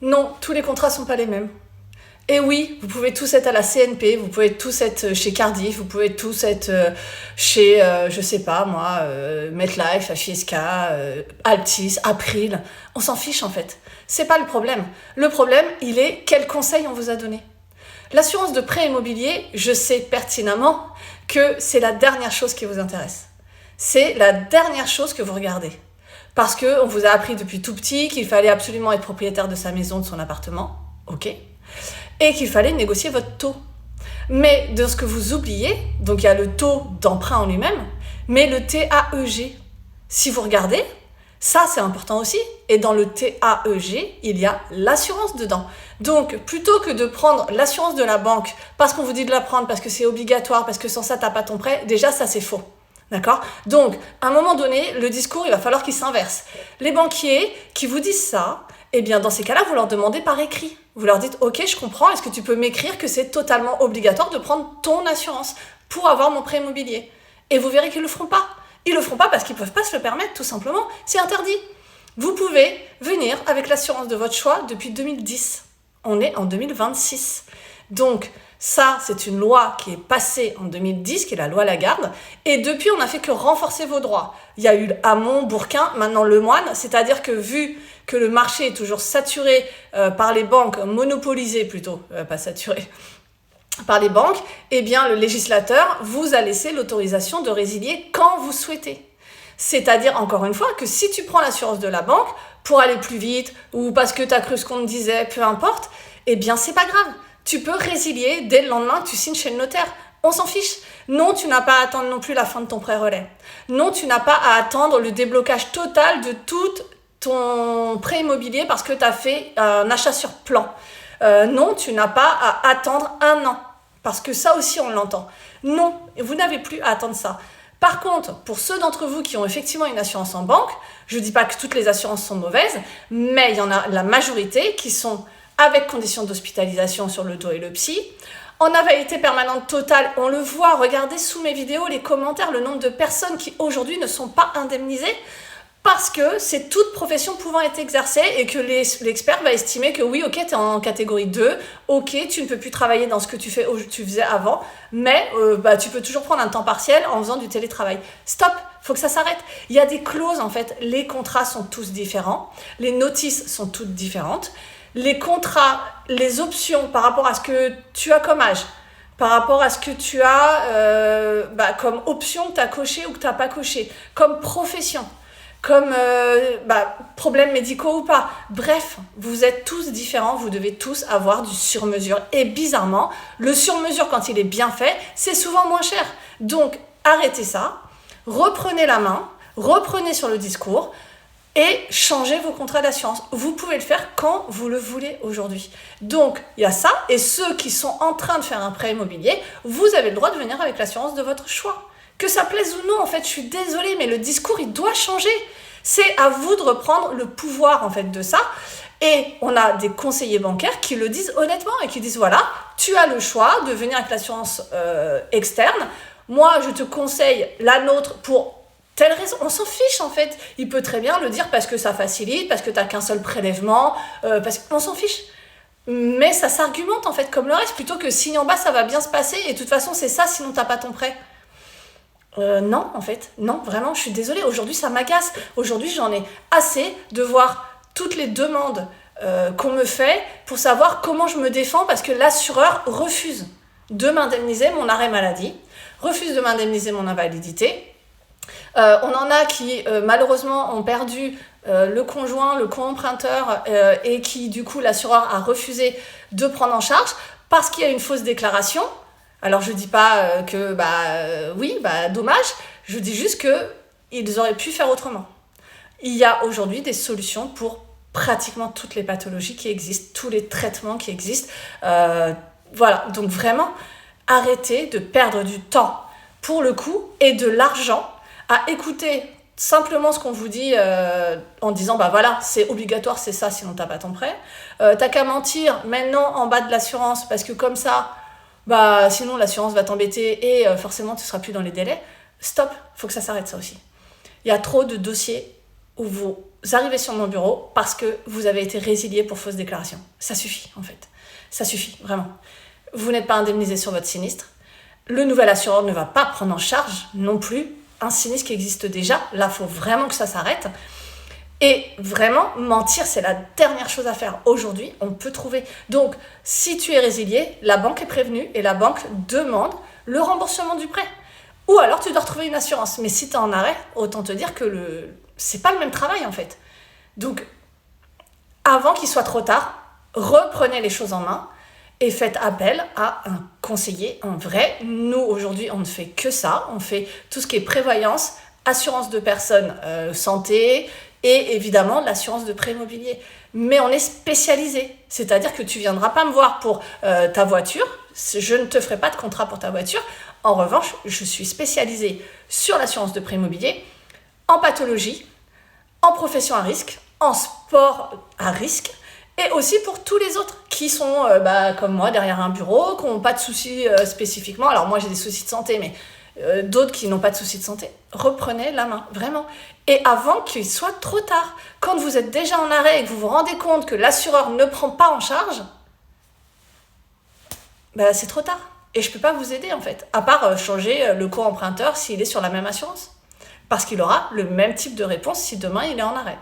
Non, tous les contrats sont pas les mêmes. Et oui, vous pouvez tous être à la CNP, vous pouvez tous être chez Cardiff, vous pouvez tous être chez, je sais pas moi, MetLife, Fiesca, Altis, April. On s'en fiche en fait. C'est pas le problème. Le problème, il est quel conseil on vous a donné. L'assurance de prêt immobilier, je sais pertinemment que c'est la dernière chose qui vous intéresse. C'est la dernière chose que vous regardez. Parce qu'on vous a appris depuis tout petit qu'il fallait absolument être propriétaire de sa maison, de son appartement. Ok. Et qu'il fallait négocier votre taux. Mais de ce que vous oubliez, donc il y a le taux d'emprunt en lui-même, mais le TAEG. Si vous regardez, ça c'est important aussi. Et dans le TAEG, il y a l'assurance dedans. Donc plutôt que de prendre l'assurance de la banque parce qu'on vous dit de la prendre, parce que c'est obligatoire, parce que sans ça t'as pas ton prêt, déjà ça c'est faux. D'accord ? Donc, à un moment donné, le discours, il va falloir qu'il s'inverse. Les banquiers qui vous disent ça, eh bien, dans ces cas-là, vous leur demandez par écrit. Vous leur dites, ok, je comprends, est-ce que tu peux m'écrire que c'est totalement obligatoire de prendre ton assurance pour avoir mon prêt immobilier ? Et vous verrez qu'ils le feront pas. Ils le feront pas parce qu'ils peuvent pas se le permettre, tout simplement. C'est interdit. Vous pouvez venir avec l'assurance de votre choix depuis 2010. On est en 2026. Donc, ça, c'est une loi qui est passée en 2010, qui est la loi Lagarde. Et depuis, on n'a fait que renforcer vos droits. Il y a eu Hamon, Bourquin, maintenant Lemoine. C'est-à-dire que vu que le marché est toujours saturé par les banques, monopolisé plutôt, pas saturé, par les banques, eh bien, le législateur vous a laissé l'autorisation de résilier quand vous souhaitez. C'est-à-dire, encore une fois, que si tu prends l'assurance de la banque pour aller plus vite ou parce que tu as cru ce qu'on te disait, peu importe, eh bien, c'est pas grave. Tu peux résilier dès le lendemain que tu signes chez le notaire. On s'en fiche. Non, tu n'as pas à attendre non plus la fin de ton prêt relais. Non, tu n'as pas à attendre le déblocage total de tout ton prêt immobilier parce que tu as fait un achat sur plan. Non, tu n'as pas à attendre 1 an. Parce que ça aussi, on l'entend. Non, vous n'avez plus à attendre ça. Par contre, pour ceux d'entre vous qui ont effectivement une assurance en banque, je ne dis pas que toutes les assurances sont mauvaises, mais il y en a la majorité qui sont avec conditions d'hospitalisation sur le dos et le psy. En invalidité permanente totale, on le voit, regardez sous mes vidéos, les commentaires, le nombre de personnes qui aujourd'hui ne sont pas indemnisées parce que c'est toute profession pouvant être exercée et que l'expert va estimer que oui, ok, tu es en catégorie 2, ok, tu ne peux plus travailler dans ce que tu faisais avant, mais tu peux toujours prendre un temps partiel en faisant du télétravail. Stop, faut que ça s'arrête. Il y a des clauses en fait, les contrats sont tous différents, les notices sont toutes différentes. Les contrats, les options par rapport à ce que tu as comme âge, par rapport à ce que tu as comme option que tu as coché ou que tu n'as pas coché, comme profession, comme problèmes médicaux ou pas. Bref, vous êtes tous différents, vous devez tous avoir du sur-mesure. Et bizarrement, le sur-mesure, quand il est bien fait, c'est souvent moins cher. Donc, arrêtez ça, reprenez la main, reprenez sur le discours, et changez vos contrats d'assurance. Vous pouvez le faire quand vous le voulez aujourd'hui. Donc, il y a ça. Et ceux qui sont en train de faire un prêt immobilier, vous avez le droit de venir avec l'assurance de votre choix. Que ça plaise ou non, en fait, je suis désolée, mais le discours, il doit changer. C'est à vous de reprendre le pouvoir, en fait, de ça. Et on a des conseillers bancaires qui le disent honnêtement et qui disent, voilà, tu as le choix de venir avec l'assurance externe. Moi, je te conseille la nôtre pour telle raison, on s'en fiche en fait. Il peut très bien le dire parce que ça facilite, parce que tu n'as qu'un seul prélèvement, parce qu'on s'en fiche. Mais ça s'argumente en fait comme le reste, plutôt que signe en bas ça va bien se passer et de toute façon c'est ça sinon tu n'as pas ton prêt. Non en fait, non vraiment je suis désolée, aujourd'hui ça m'agace. Aujourd'hui j'en ai assez de voir toutes les demandes qu'on me fait pour savoir comment je me défends parce que l'assureur refuse de m'indemniser mon arrêt maladie, refuse de m'indemniser mon invalidité. On en a qui malheureusement ont perdu le conjoint, le co-emprunteur et qui du coup l'assureur a refusé de prendre en charge parce qu'il y a une fausse déclaration. Alors je dis pas que dommage, je dis juste qu'ils auraient pu faire autrement. Il y a aujourd'hui des solutions pour pratiquement toutes les pathologies qui existent, tous les traitements qui existent. Voilà, donc vraiment arrêtez de perdre du temps pour le coup et de l'argent à écouter simplement ce qu'on vous dit en disant voilà c'est obligatoire, c'est ça, sinon t'as pas ton prêt. T'as qu'à mentir maintenant en bas de l'assurance parce que comme ça sinon l'assurance va t'embêter et forcément tu seras plus dans les délais. Stop, faut que ça s'arrête ça aussi. Il y a trop de dossiers où vous arrivez sur mon bureau parce que vous avez été résilié pour fausse déclaration. Ça suffit, en fait. Ça suffit, vraiment. Vous n'êtes pas indemnisé sur votre sinistre. Le nouvel assureur ne va pas prendre en charge non plus un sinistre qui existe déjà. Là, il faut vraiment que ça s'arrête. Et vraiment, mentir, c'est la dernière chose à faire. Aujourd'hui, on peut trouver. Donc, si tu es résilié, la banque est prévenue et la banque demande le remboursement du prêt. Ou alors, tu dois retrouver une assurance. Mais si tu es en arrêt, autant te dire que c'est pas le même travail, en fait. Donc, avant qu'il soit trop tard, reprenez les choses en main et faites appel à un conseiller, un vrai. Nous, aujourd'hui, on ne fait que ça. On fait tout ce qui est prévoyance, assurance de personnes, santé et évidemment l'assurance de prêt immobilier. Mais on est spécialisé. C'est-à-dire que tu ne viendras pas me voir pour ta voiture. Je ne te ferai pas de contrat pour ta voiture. En revanche, je suis spécialisée sur l'assurance de prêt immobilier, en pathologie, en profession à risque, en sport à risque, et aussi pour tous les autres qui sont comme moi derrière un bureau, qui n'ont pas de soucis spécifiquement. Alors moi j'ai des soucis de santé, mais d'autres qui n'ont pas de soucis de santé. Reprenez la main, vraiment. Et avant qu'il soit trop tard, quand vous êtes déjà en arrêt et que vous vous rendez compte que l'assureur ne prend pas en charge, c'est trop tard. Et je ne peux pas vous aider en fait, à part changer le co-emprunteur s'il est sur la même assurance. Parce qu'il aura le même type de réponse si demain il est en arrêt.